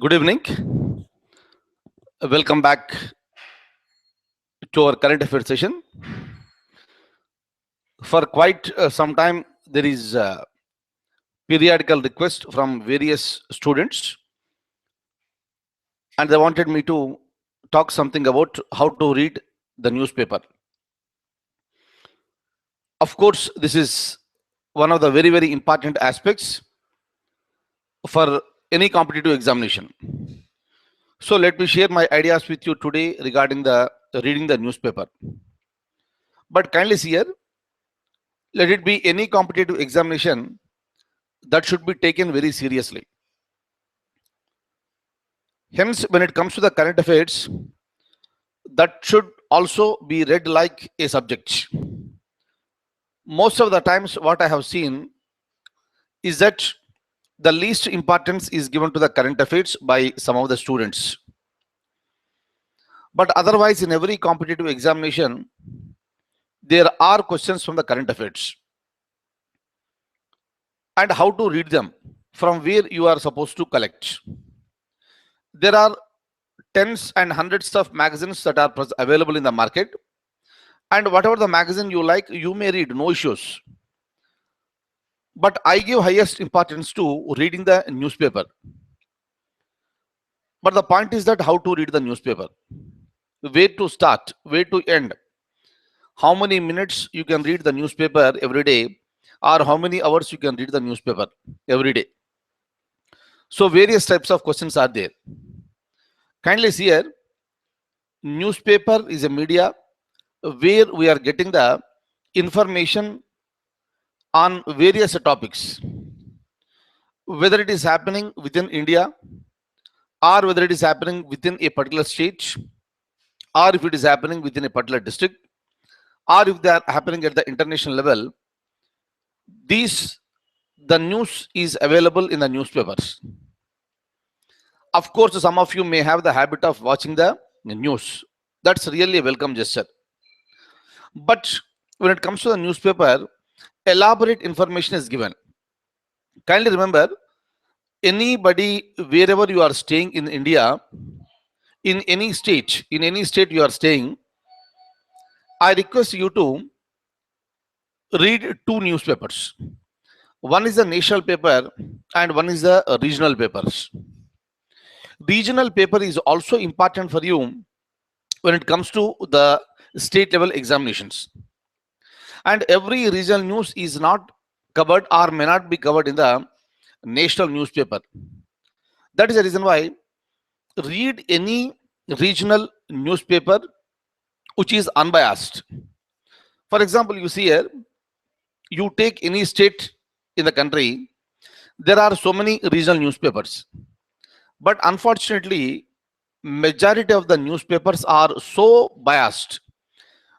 Good evening. Welcome back to our current affairs session. For quite some time, there is a periodical request from various students, and they wanted me to talk something about how to read the newspaper. Of course, this is one of the very important aspects for any competitive examination. So let me share my ideas with you today regarding the reading the newspaper. But kindly see here, let it be any competitive examination that should be taken very seriously. Hence, when it comes to the current affairs, that should also be read like a subject. Most of the times, what I have seen is that the least importance is given to the current affairs by some of the students. But otherwise, in every competitive examination, there are questions from the current affairs and how to read them, from where you are supposed to collect. There are tens and hundreds of magazines that are available in the market, and whatever the magazine you like, you may read, no issues. But I give highest importance to reading the newspaper. But the point is that how to read the newspaper, where to start, where to end, how many minutes you can read the newspaper every day, or how many hours you can read the newspaper every day. So various types of questions are there. Kindly see here, newspaper is a media where we are getting the information on various topics, whether it is happening within India, or whether it is happening within a particular state, or if it is happening within a particular district, or if they are happening at the international level. The news is available in the newspapers. Of course, some of you may have the habit of watching the news. That's really a welcome gesture. But when it comes to the newspaper, elaborate information is given. Kindly remember, anybody, wherever you are staying in India, in any state you are staying, I request you to read two newspapers. One is the national paper and one is the regional papers. Regional paper is also important for you when it comes to the state level examinations. And every regional news is not covered or may not be covered in the national newspaper. That is the reason why read any regional newspaper which is unbiased. For example, you see here, you take any state in the country, there are so many regional newspapers. But unfortunately, majority of the newspapers are so biased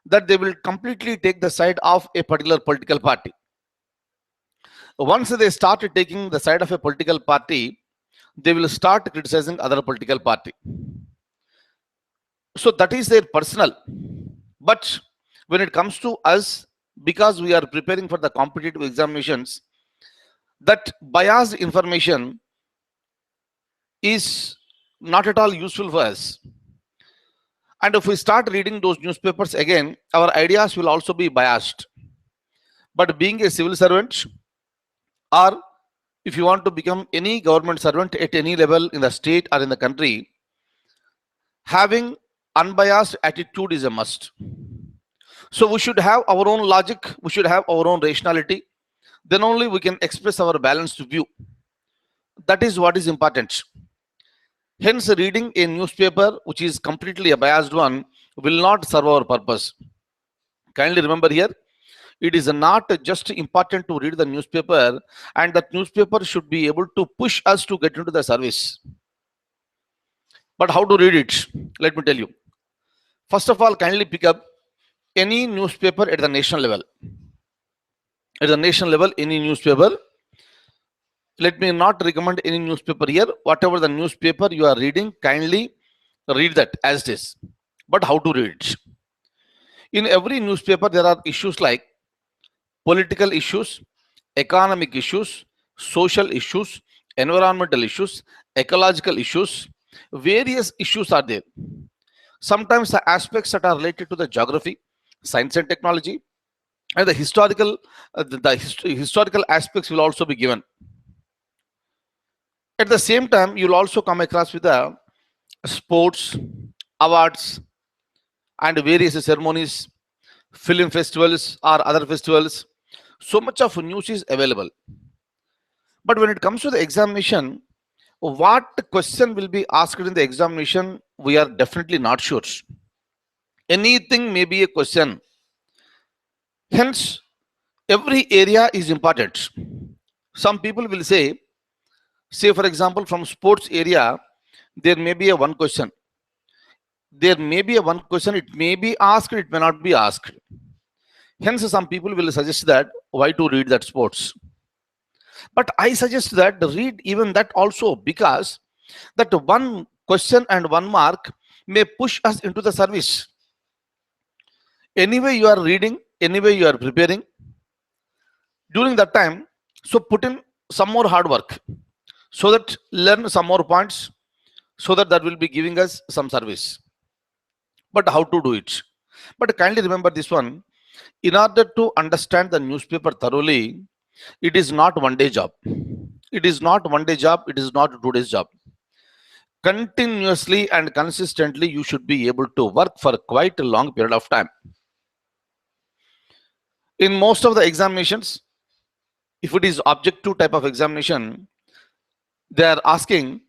that they will completely take the side of a particular political party. Once they start taking the side of a political party, they will start criticizing other political party. So that is their personal. But when it comes to us, because we are preparing for the competitive examinations, that biased information is not at all useful for us. And if we start reading those newspapers again, our ideas will also be biased. But being a civil servant, or if you want to become any government servant at any level in the state or in the country, having unbiased attitude is a must. So we should have our own logic, we should have our own rationality. Then only we can express our balanced view. That is what is important. Hence, reading a newspaper which is completely a biased one will not serve our purpose. Kindly remember here, it is not just important to read the newspaper, and that newspaper should be able to push us to get into the service. But how to read it? Let me tell you. First of all, kindly pick up any newspaper at the national level. At the national level, any newspaper. Let me not recommend any newspaper here. Whatever the newspaper you are reading, kindly read that as it is. But how to read it? In every newspaper, there are issues like political issues, economic issues, social issues, environmental issues, ecological issues, various issues are there. Sometimes the aspects that are related to the geography, science and technology, and the historical, historical aspects will also be given. At the same time, you'll also come across with the sports, awards, and various ceremonies, film festivals or other festivals. So much of news is available. But when it comes to the examination, what question will be asked in the examination, we are definitely not sure. Anything may be a question. Hence, every area is important. Some people will say for example, from sports area, there may be a one question. There may be a one question. It may be asked. It may not be asked. Hence, some people will suggest that why to read that sports. But I suggest that read even that also, because that one question and one mark may push us into the service. Anyway, you are reading, anyway, you are preparing. During that time, so put in some more hard work so that learn some more points so that will be giving us some service. But how to do it? But kindly remember this one. In order to understand the newspaper thoroughly, it is not one day job. It is not one day job. It is not 2 days job. Continuously and consistently, you should be able to work for quite a long period of time. In most of the examinations, if it is objective type of examination, they are asking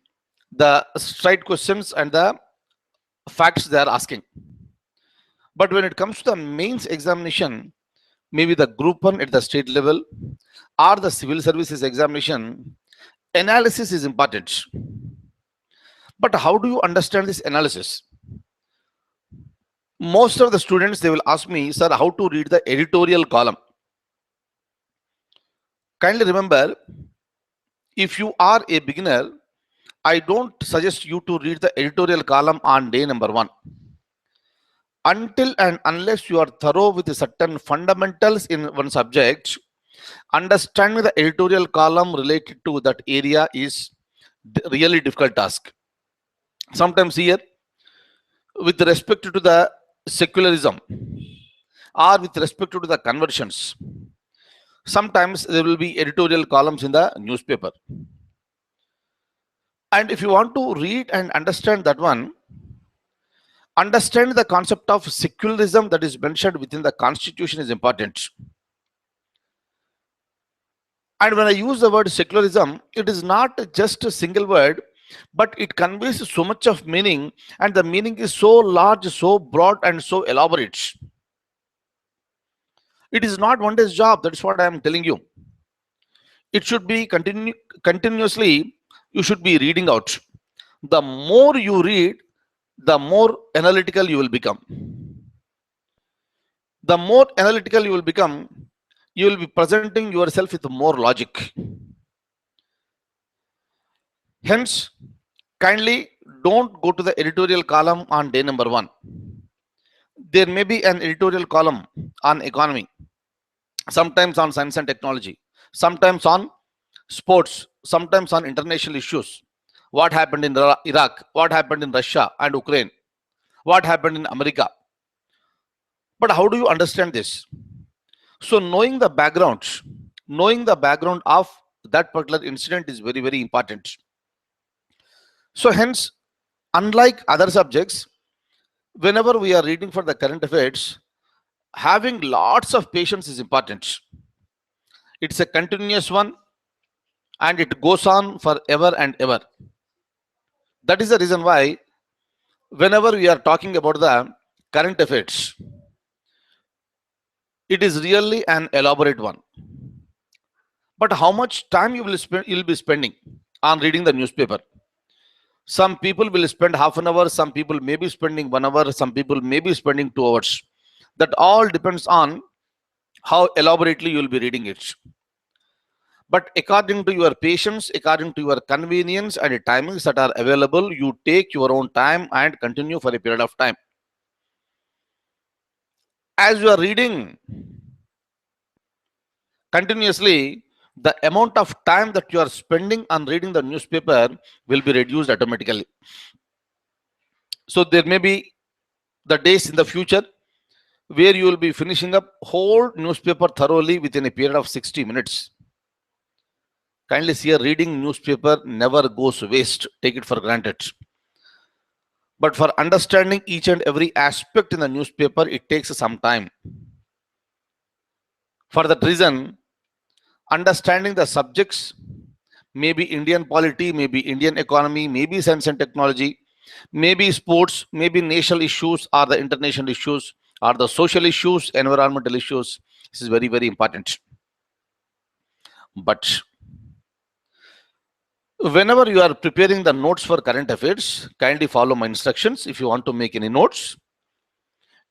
the straight questions and the facts they are asking. But when it comes to the mains examination, maybe the group one at the state level or the civil services examination, analysis is important. But how do you understand this analysis? Most of the students, they will ask me, sir, how to read the editorial column. Kindly remember, if you are a beginner, I don't suggest you to read the editorial column on day number 1. Until and unless you are thorough with certain fundamentals in one subject, understanding the editorial column related to that area is really difficult task. Sometimes here, with respect to the secularism or with respect to the conversions, sometimes there will be editorial columns in the newspaper. And if you want to read and understand that one, understand the concept of secularism that is mentioned within the constitution is important. And when I use the word secularism, it is not just a single word, but it conveys so much of meaning, and the meaning is so large, so broad, and so elaborate. It is not one day's job. That's what I am telling you. It should be continuously, you should be reading out. The more you read, the more analytical you will become. The more analytical you will become, you will be presenting yourself with more logic. Hence, kindly don't go to the editorial column on day number 1. There may be an editorial column on economy, sometimes on science and technology, sometimes on sports, sometimes on international issues. What happened in Iraq? What happened in Russia and Ukraine? What happened in America? But how do you understand this? So knowing the background of that particular incident is very, very important. So hence, unlike other subjects, whenever we are reading for the current affairs, having lots of patience is important. It's a continuous one and it goes on forever and ever. That is the reason why whenever we are talking about the current affairs, it is really an elaborate one. But how much time you'll be spending on reading the newspaper? Some people will spend half an hour, some people may be spending 1 hour, some people may be spending 2 hours. That all depends on how elaborately you will be reading it. But according to your patience, according to your convenience and the timings that are available, you take your own time and continue for a period of time. As you are reading continuously, the amount of time that you are spending on reading the newspaper will be reduced automatically. So there may be the days in the future where you will be finishing up whole newspaper thoroughly within a period of 60 minutes. Kindly see, a reading newspaper never goes waste. Take it for granted. But for understanding each and every aspect in the newspaper, it takes some time. For that reason, understanding the subjects, maybe Indian polity, maybe Indian economy, maybe science and technology, maybe sports, maybe national issues or the international issues or the social issues, environmental issues. This is very, very important. But whenever you are preparing the notes for current affairs, kindly follow my instructions if you want to make any notes.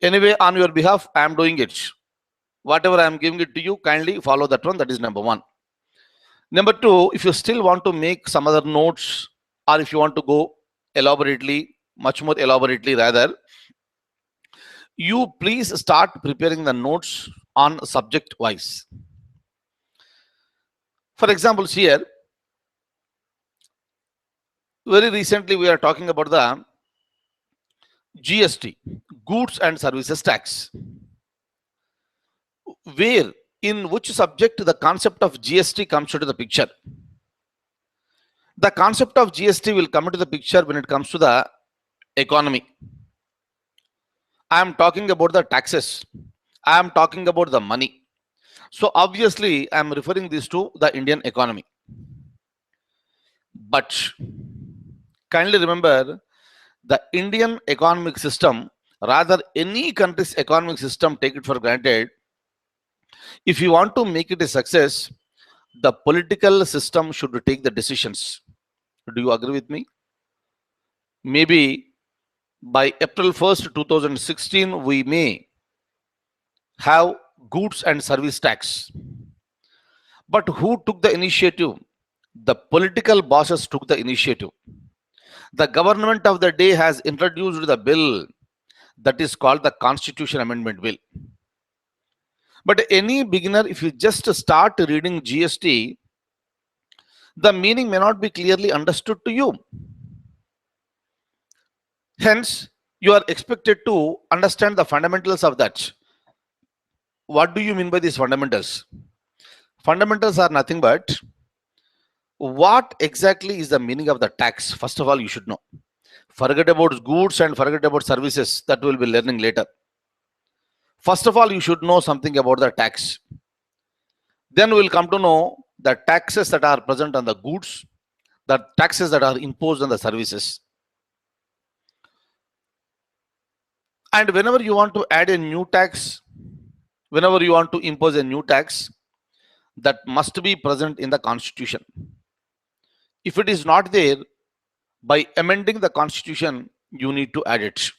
Anyway, on your behalf, I am doing it. Whatever I am giving it to you, kindly follow that one. That is number one. Number two, if you still want to make some other notes, or if you want to go elaborately, much more elaborately rather, you please start preparing the notes on subject wise. For example, here, very recently we are talking about the GST, goods and services tax, where in which subject the concept of GST comes into the picture. The concept of GST will come into the picture when it comes to the economy. I am talking about the taxes. I am talking about the money. So obviously, I am referring this to the Indian economy. But kindly remember, the Indian economic system, rather any country's economic system, take it for granted. If you want to make it a success, the political system should take the decisions. Do you agree with me? Maybe by April 1st, 2016, we may have goods and service tax. But who took the initiative? The political bosses took the initiative. The government of the day has introduced the bill that is called the Constitution Amendment Bill. But any beginner, if you just start reading GST, the meaning may not be clearly understood to you. Hence, you are expected to understand the fundamentals of that. What do you mean by these fundamentals? Fundamentals are nothing but what exactly is the meaning of the tax. First of all, you should know. Forget about goods and forget about services. That we'll be learning later. First of all, you should know something about the tax. Then we'll come to know the taxes that are present on the goods, the taxes that are imposed on the services. And whenever you want to add a new tax, whenever you want to impose a new tax, that must be present in the Constitution. If it is not there, by amending the Constitution, you need to add it.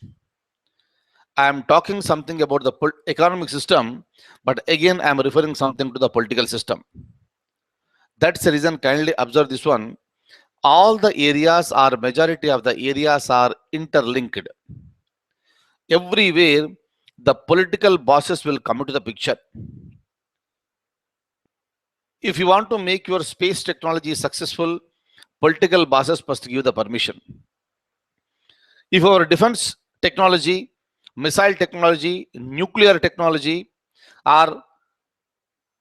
I am talking something about the economic system, but again, I am referring something to the political system. That's the reason, kindly observe this one. All the areas or majority of the areas are interlinked. Everywhere, the political bosses will come into the picture. If you want to make your space technology successful, political bosses must give the permission. If our defense technology, missile technology, nuclear technology, or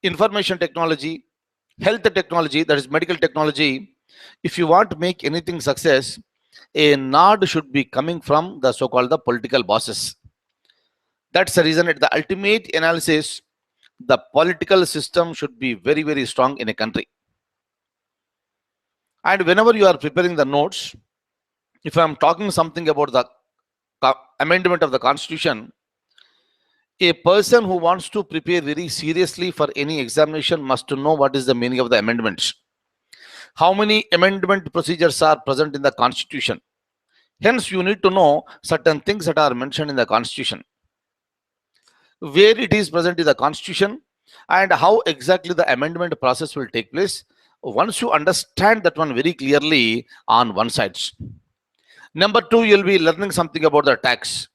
information technology, health technology, that is medical technology, if you want to make anything success, a nod should be coming from the so-called the political bosses. That's the reason at the ultimate analysis, the political system should be very, very strong in a country. And whenever you are preparing the notes, if I'm talking something about the amendment of the Constitution, a person who wants to prepare very seriously for any examination must know what is the meaning of the amendments. How many amendment procedures are present in the Constitution? Hence, you need to know certain things that are mentioned in the Constitution, where it is present in the Constitution, and how exactly the amendment process will take place. Once you understand that one very clearly on one side. Number two, you'll be learning something about the tax.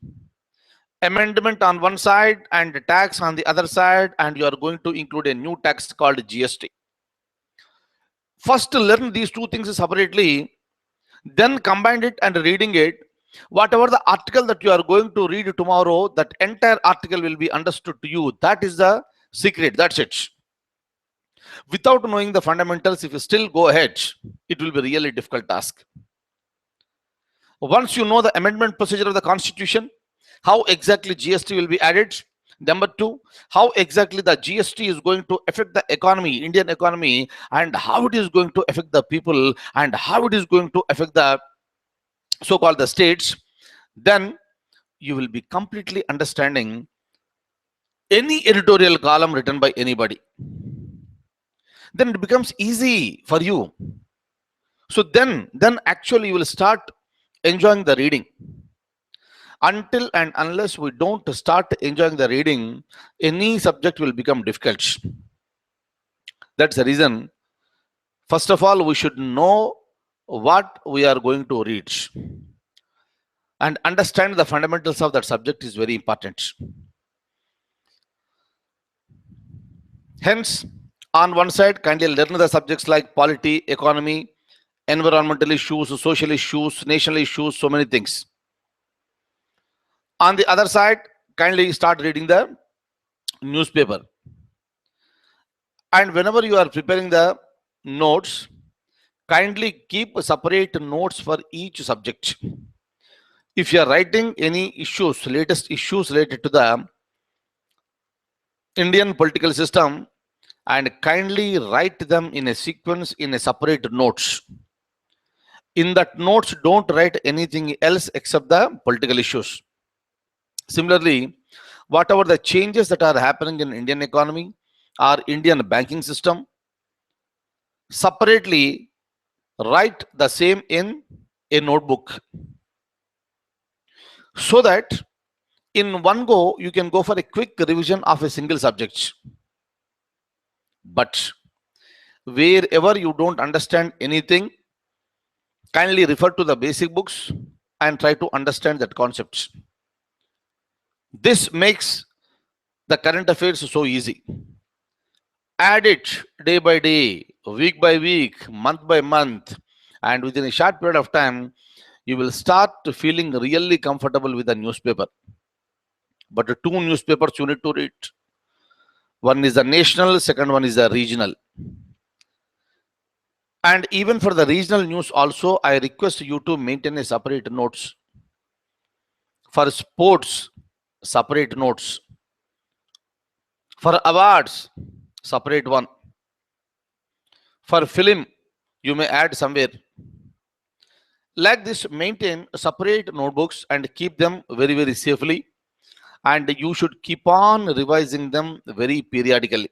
Amendment on one side and tax on the other side, and you are going to include a new tax called GST. First, learn these two things separately, then combine it and reading it. Whatever the article that you are going to read tomorrow, that entire article will be understood to you. That is the secret. That's it. Without knowing the fundamentals, if you still go ahead, it will be really difficult task. Once you know the amendment procedure of the constitution, how exactly GST will be added. Number two, how exactly the GST is going to affect the economy, Indian economy, and how it is going to affect the people, and how it is going to affect the so-called the states. Then you will be completely understanding any editorial column written by anybody. Then it becomes easy for you. So then actually you will start enjoying the reading. Until and unless we don't start enjoying the reading, any subject will become difficult. That's the reason, first of all, we should know what we are going to read, and understand the fundamentals of that subject is very important. Hence, on one side, kindly learn the subjects like polity, economy, environmental issues, social issues, national issues, so many things. On the other side, kindly start reading the newspaper. And whenever you are preparing the notes, kindly keep separate notes for each subject. If you are writing any issues, latest issues related to the Indian political system, and kindly write them in a sequence in a separate notes. In that notes, don't write anything else except the political issues. Similarly, whatever the changes that are happening in Indian economy or Indian banking system, separately write the same in a notebook, so that in one go you can go for a quick revision of a single subject. But wherever you don't understand anything, kindly refer to the basic books and try to understand that concepts. This makes the current affairs so easy. Add it day by day, week by week, month by month, and within a short period of time, you will start feeling really comfortable with the newspaper. But the two newspapers you need to read. One is the national, second one is the regional. And even for the regional news also, I request you to maintain a separate notes. For sports, separate notes. For awards, separate one. For film, you may add somewhere. Like this, maintain separate notebooks and keep them very, very safely. And you should keep on revising them very periodically.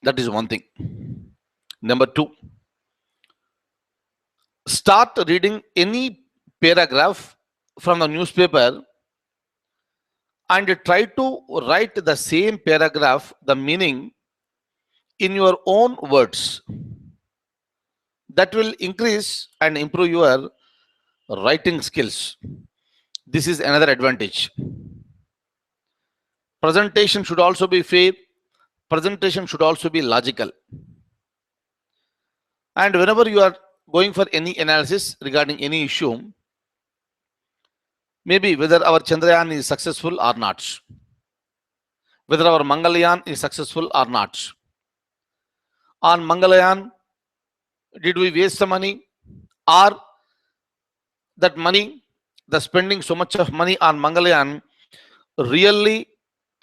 That is one thing. Number two, start reading any paragraph from the newspaper and try to write the same paragraph, the meaning, in your own words. That will increase and improve your writing skills. This is another advantage. Presentation should also be fair. Presentation should also be logical. And whenever you are going for any analysis regarding any issue, maybe whether our Chandrayaan is successful or not, whether our Mangalyaan is successful or not. On Mangalyaan, did we waste the money, or that money, the spending so much of money on Mangalyaan really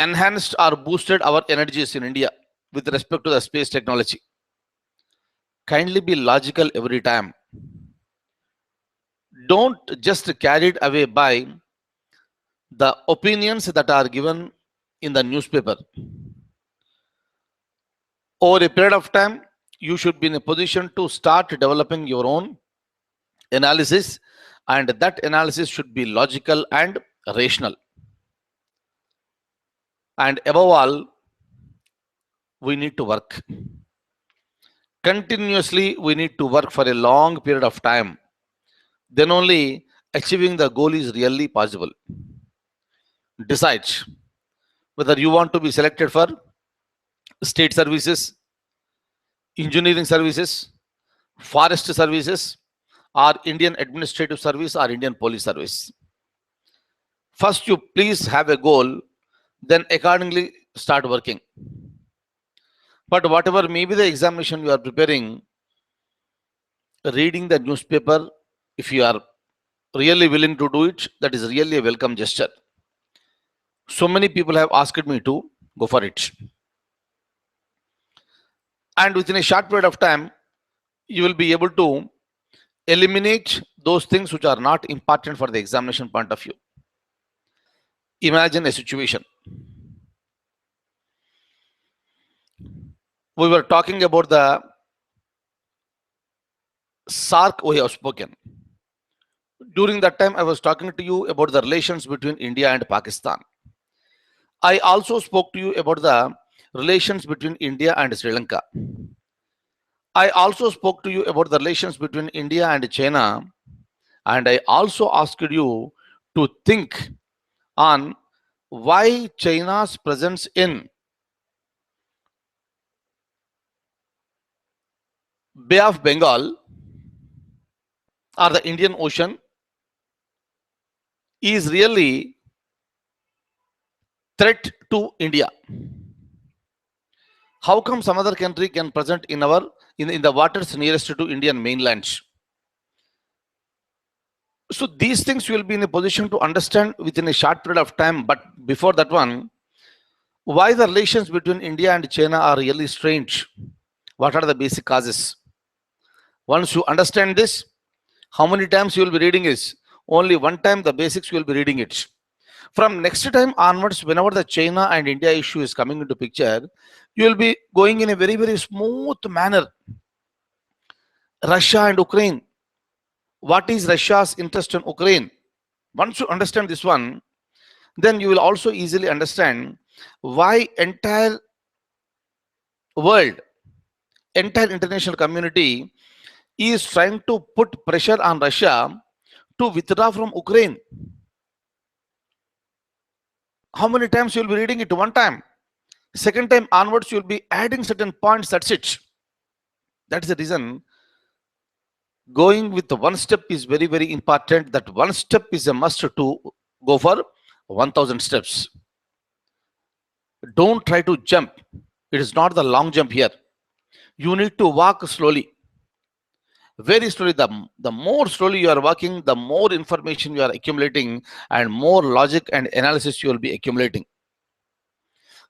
enhanced or boosted our energies in India with respect to the space technology? Kindly be logical every time. Don't just carried away by the opinions that are given in the newspaper. Over a period of time, you should be in a position to start developing your own analysis, and that analysis should be logical and rational. And above all, we need to work. Continuously, we need to work for a long period of time. Then only achieving the goal is really possible. Decide whether you want to be selected for state services, engineering services, forest services, or Indian administrative service or Indian police service. First, you please have a goal, then accordingly start working. But whatever may be the examination you are preparing, reading the newspaper, if you are really willing to do it, that is really a welcome gesture. So many people have asked me to go for it. And within a short period of time, you will be able to eliminate those things which are not important for the examination point of view. Imagine a situation. We were talking about the SARC we have spoken. During that time, I was talking to you about the relations between India and Pakistan. I also spoke to you about the relations between India and Sri Lanka. I also spoke to you about the relations between India and China. And I also asked you to think on why China's presence in Bay of Bengal or the Indian Ocean is really threat to India. How come some other country can present in the waters nearest to Indian mainland? So these things you will be in a position to understand within a short period of time. But before that one, why the relations between India and China are really strange? What are the basic causes? Once you understand this, how many times you will be reading is? Only one time the basics you will be reading it. From next time onwards, whenever the China and India issue is coming into picture, you will be going in a very, very smooth manner. Russia and Ukraine. What is Russia's interest in Ukraine? Once you understand this one, then you will also easily understand why entire world, entire international community is trying to put pressure on Russia to withdraw from Ukraine. How many times you will be reading it? One time. Second time onwards, you will be adding certain points. That's it. That is the reason going with one step is very, very important. That one step is a must to go for 1000 steps. Don't try to jump. It is not the long jump here. You need to walk slowly. Very slowly. The more slowly you are walking, the more information you are accumulating and more logic and analysis you will be accumulating.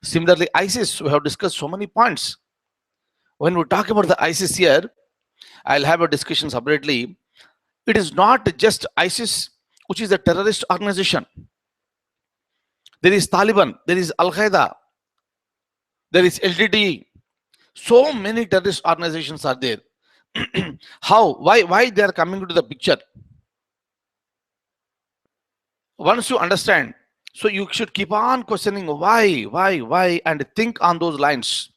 Similarly, ISIS, we have discussed so many points. When we talk about the ISIS here, I'll have a discussion separately. It is not just ISIS, which is a terrorist organization. There is Taliban, there is Al-Qaeda, there is LTTE. So many terrorist organizations are there. How? Why they are coming into the picture? Once you understand, so you should keep on questioning why, and think on those lines.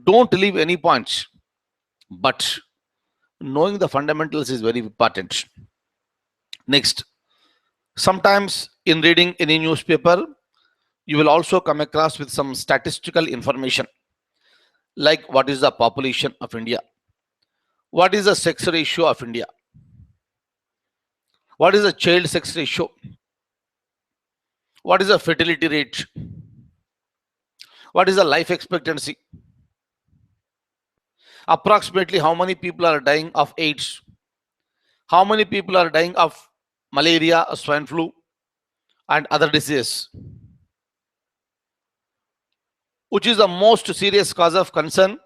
Don't leave any points. But knowing the fundamentals is very important. Next, sometimes in reading any newspaper, you will also come across with some statistical information, like what is the population of India, what is the sex ratio of India, what is the child sex ratio, what is the fertility rate, what is the life expectancy, approximately how many people are dying of AIDS, how many people are dying of malaria, swine flu, and other diseases, which is the most serious cause of concern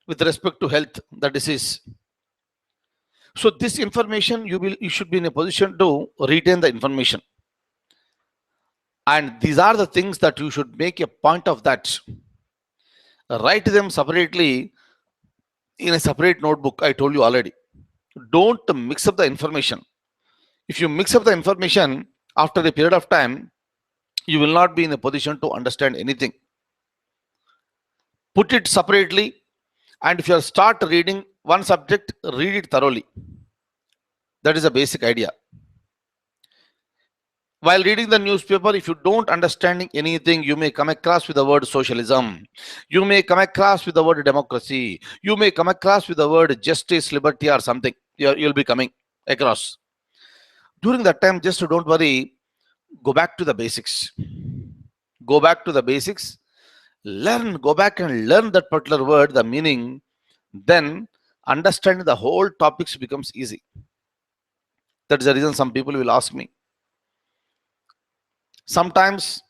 with respect to health, the disease. So this information you should be in a position to retain the information. And these are the things that you should make a point of that. Write them separately in a separate notebook. I told you already. Don't mix up the information. If you mix up the information after a period of time, you will not be in a position to understand anything. Put it separately, and if you start reading one subject, read it thoroughly. That is a basic idea. While reading the newspaper, if you don't understanding anything, you may come across with the word socialism, you may come across with the word democracy, you may come across with the word justice, liberty, or something. You'll be coming across. During that time, just don't worry, go back to the basics. Go back to the basics, learn, go back and learn that particular word, the meaning. Then understanding the whole topics becomes easy. That's the reason some people will ask me. Sometimes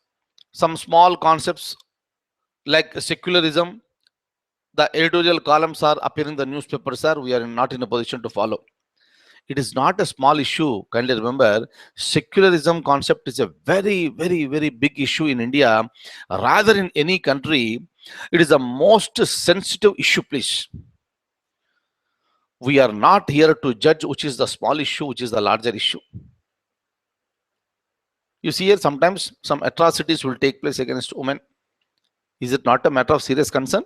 some small concepts like secularism, the editorial columns are appearing in the newspaper, sir. We are not in a position to follow. It is not a small issue. Kindly remember, secularism concept is a very, very, very big issue in India, rather in any country. It is the most sensitive issue, please. We are not here to judge which is the small issue, which is the larger issue. You see here, sometimes some atrocities will take place against women. Is it not a matter of serious concern?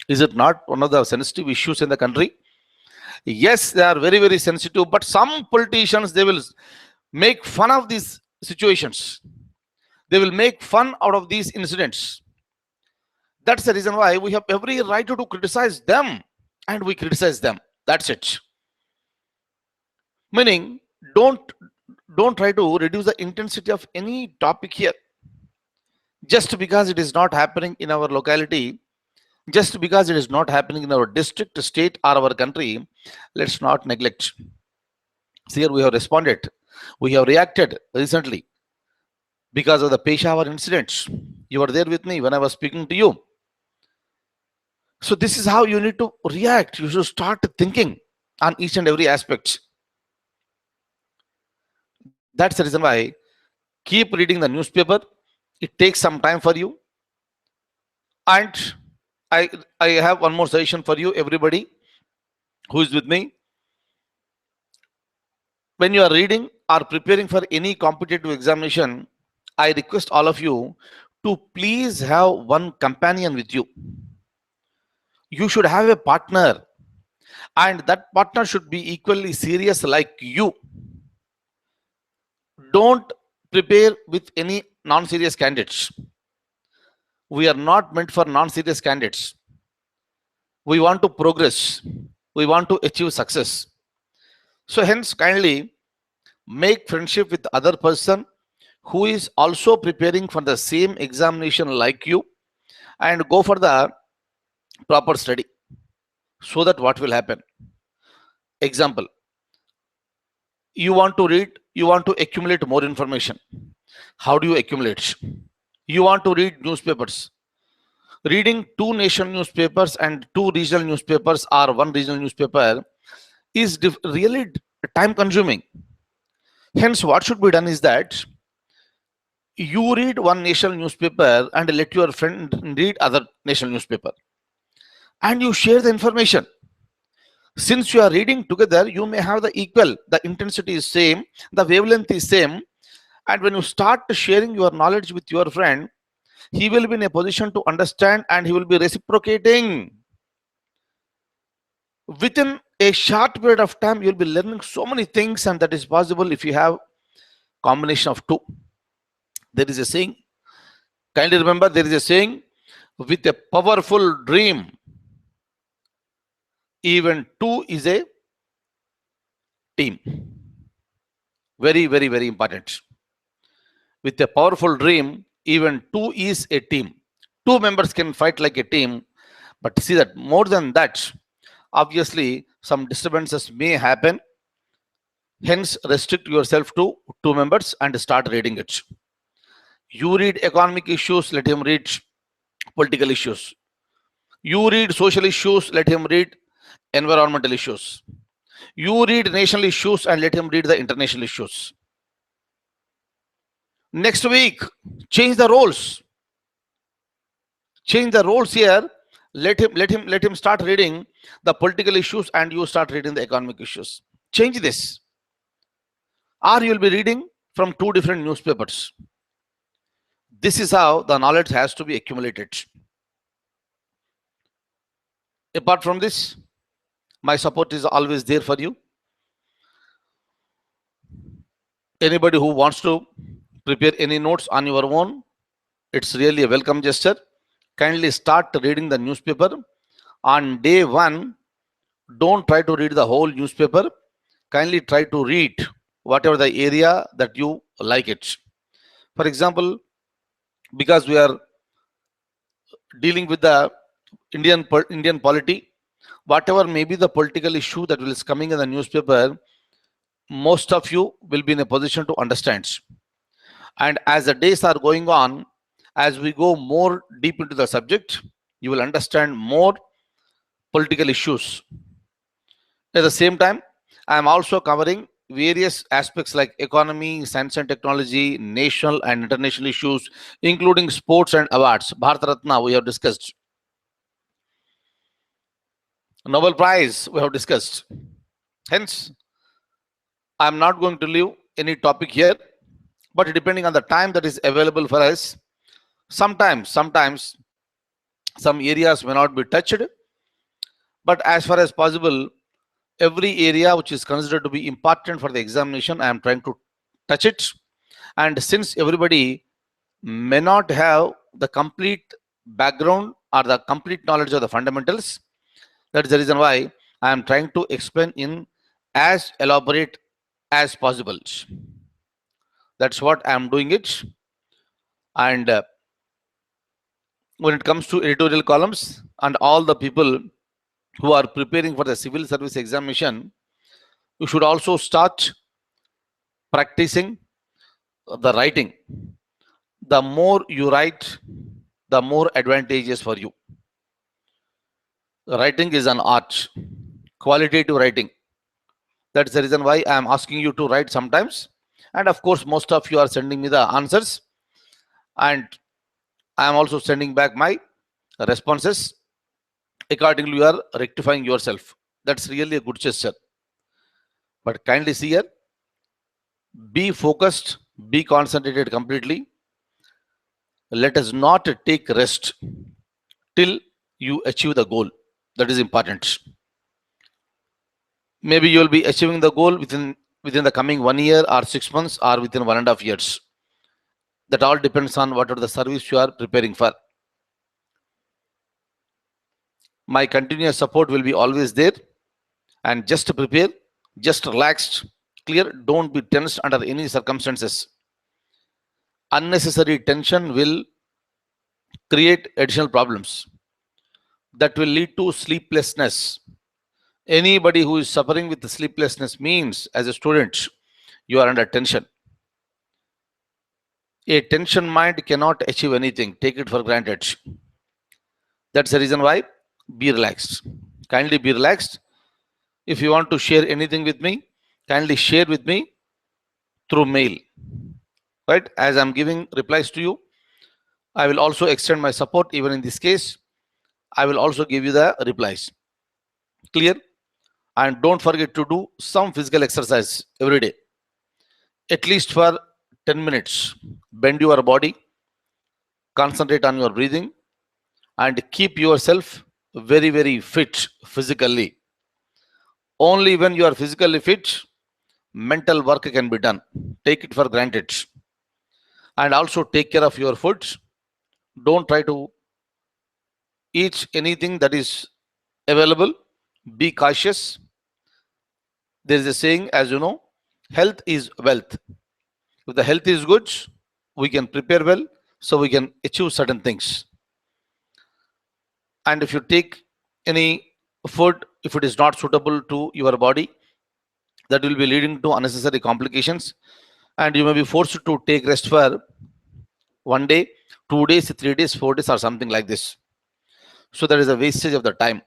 Is it not one of the sensitive issues in the country? Yes, they are very, very sensitive, but some politicians, they will make fun of these situations. They will make fun out of these incidents. That's the reason why we have every right to criticize them, and we criticize them. That's it. Meaning, don't try to reduce the intensity of any topic here. Just because it is not happening in our locality, just because it is not happening in our district, state, or our country, let's not neglect. See, here we have responded. We have reacted recently because of the Peshawar incidents. You were there with me when I was speaking to you. So this is how you need to react. You should start thinking on each and every aspect. That's the reason why keep reading the newspaper. It takes some time for you. And I, I have one more suggestion for you, everybody who is with me. When you are reading or preparing for any competitive examination, I request all of you to please have one companion with you. You should have a partner, and that partner should be equally serious like you. Don't prepare with any non-serious candidates. We are not meant for non-serious candidates. We want to progress. We want to achieve success. So hence, kindly make friendship with other person who is also preparing for the same examination like you, and go for the proper study. So that what will happen? Example, you want to read, you want to accumulate more information. How do you accumulate? You want to read newspapers. Reading two nation newspapers and two regional newspapers or one regional newspaper is really time consuming. Hence, what should be done is that you read one national newspaper and let your friend read other national newspaper, and you share the information. Since you are reading together, you may have the equal, the intensity is same, the wavelength is same, and when you start sharing your knowledge with your friend, he will be in a position to understand and he will be reciprocating. Within a short period of time, you'll be learning so many things, and that is possible if you have combination of two. There is a saying, kindly remember, there is a saying, with a powerful dream, even two is a team. Very, very, very important. With a powerful dream, even two is a team. Two members can fight like a team, but see that more than that, obviously some disturbances may happen. Hence, restrict yourself to two members and start reading it. You read economic issues, let him read political issues. You read social issues, let him read environmental issues. You read national issues and let him read the international issues. Next week, change the roles. Change the roles here. Let him start reading the political issues and you start reading the economic issues. Change this. Or you will be reading from two different newspapers. This is how the knowledge has to be accumulated. Apart from this, my support is always there for you. Anybody who wants to prepare any notes on your own, it's really a welcome gesture. Kindly start reading the newspaper. On day one, don't try to read the whole newspaper. Kindly try to read whatever the area that you like it. For example, because we are dealing with the Indian polity, whatever may be the political issue that is coming in the newspaper, most of you will be in a position to understand. And as the days are going on, as we go more deep into the subject, you will understand more political issues. At the same time, I am also covering various aspects like economy, science and technology, national and international issues, including sports and awards. Bharat Ratna, we have discussed. Nobel Prize, we have discussed. Hence, I am not going to leave any topic here, but depending on the time that is available for us, sometimes some areas may not be touched, but as far as possible, every area which is considered to be important for the examination, I am trying to touch it. And since everybody may not have the complete background or the complete knowledge of the fundamentals, that is the reason why I am trying to explain in as elaborate as possible. That's what I am doing it. And when it comes to editorial columns and all the people who are preparing for the civil service examination, you should also start practicing the writing. The more you write, the more advantageous for you. Writing is an art, qualitative writing. That's the reason why I am asking you to write sometimes. And of course, most of you are sending me the answers. And I am also sending back my responses. Accordingly, you are rectifying yourself. That's really a good gesture. But kindly see here, be focused, be concentrated completely. Let us not take rest till you achieve the goal. That is important. Maybe you will be achieving the goal within the coming 1 year or 6 months or within 1.5 years. That all depends on what are the service you are preparing for. My continuous support will be always there, and just prepare, just relaxed, clear. Don't be tensed under any circumstances. Unnecessary tension will create additional problems that will lead to sleeplessness. Anybody who is suffering with the sleeplessness means, as a student, you are under tension. A tension mind cannot achieve anything. Take it for granted. That's the reason why be relaxed. Kindly be relaxed. If you want to share anything with me, kindly share with me through mail. Right? As I'm giving replies to you, I will also extend my support. Even in this case, I will also give you the replies. Clear? And don't forget to do some physical exercise every day, at least for 10 minutes. Bend your body, concentrate on your breathing, and keep yourself very fit physically. Only when you are physically fit, mental work can be done. Take it for granted. And also take care of your food. Don't try to eat anything that is available. Be cautious. There is a saying, as you know, health is wealth. If the health is good, we can prepare well, so we can achieve certain things. And if you take any food, if it is not suitable to your body, that will be leading to unnecessary complications, and you may be forced to take rest for 1 day, 2 days, 3 days, 4 days, or something like this. So there is a wastage of the time.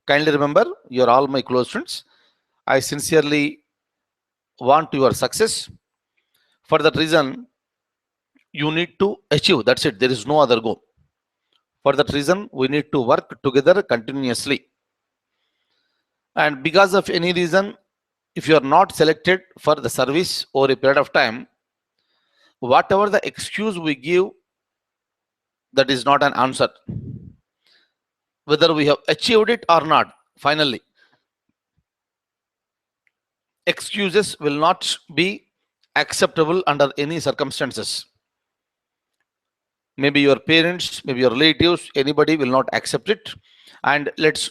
Kindly remember, you are all my close friends. I sincerely want your success. For that reason, you need to achieve. That's it. There is no other goal. For that reason, we need to work together continuously. And because of any reason, if you are not selected for the service over a period of time, whatever the excuse we give, that is not an answer. Whether we have achieved it or not, finally, excuses will not be acceptable under any circumstances. Maybe your parents, maybe your relatives, anybody will not accept it. And let's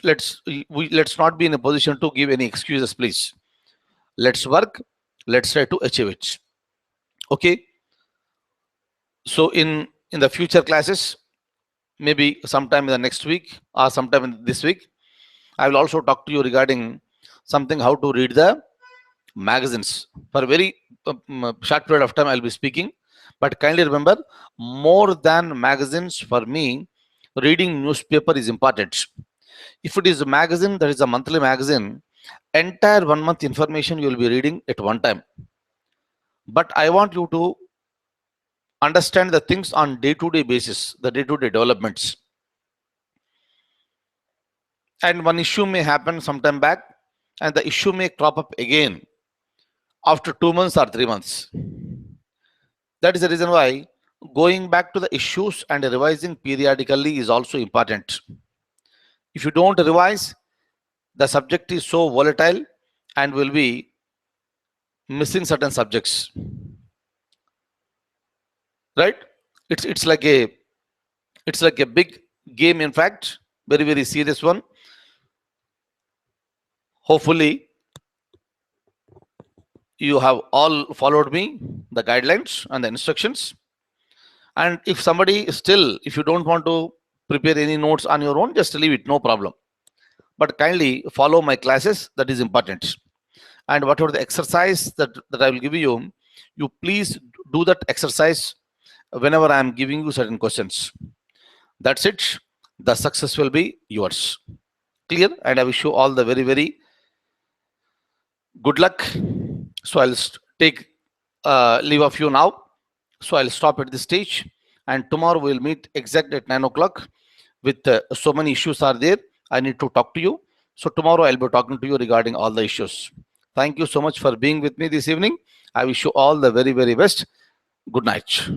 not be in a position to give any excuses, please. Let's work. Let's try to achieve it. Okay. So in the future classes, maybe sometime in the next week or sometime in this week, I will also talk to you regarding something how to read the magazines. For a very short period of time, I'll be speaking. But kindly remember, more than magazines, for me, reading newspaper is important. If it is a magazine, that is a monthly magazine, entire 1 month information you will be reading at one time. But I want you to understand the things on day-to-day basis, the day-to-day developments. And one issue may happen sometime back, and the issue may crop up again after 2 months or 3 months. That is the reason why going back to the issues and revising periodically is also important. If you don't revise, the subject is so volatile and will be missing certain subjects. Right? It's like a big game, in fact, very, very serious one. Hopefully, you have all followed me, the guidelines and the instructions. And if somebody still, if you don't want to prepare any notes on your own, just leave it, no problem. But kindly follow my classes, that is important. And whatever the exercise that I will give you, you please do that exercise whenever I am giving you certain questions. That's it. The success will be yours. Clear? And I wish you all the very, very good luck. So I'll take leave of you now. So I'll stop at this stage, and tomorrow we'll meet exact at 9 o'clock with so many issues are there. I need to talk to you. So tomorrow I'll be talking to you regarding all the issues. Thank you so much for being with me this evening. I wish you all the very, very best. Good night.